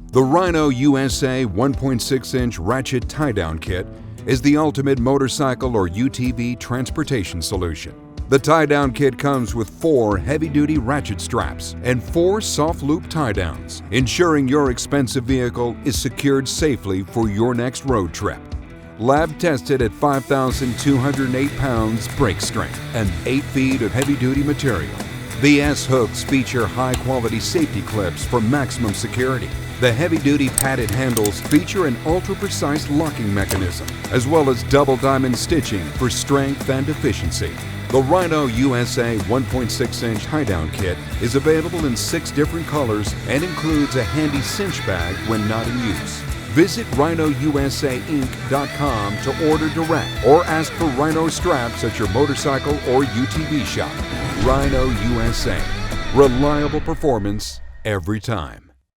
The Rhino USA 1.6-inch Ratchet Tie-Down Kit is the ultimate motorcycle or UTV transportation solution. The tie-down kit comes with 4 heavy-duty ratchet straps and 4 soft-loop tie-downs, ensuring your expensive vehicle is secured safely for your next road trip. Lab tested at 5,208 pounds brake strength and 8 feet of heavy-duty material. The S-hooks feature high-quality safety clips for maximum security. The heavy-duty padded handles feature an ultra-precise locking mechanism, as well as double diamond stitching for strength and efficiency. The Rhino USA 1.6-inch tie-down kit is available in 6 different colors and includes a handy cinch bag when not in use. Visit RhinoUSAinc.com to order direct or ask for Rhino straps at your motorcycle or UTV shop. Rhino USA. Reliable performance every time.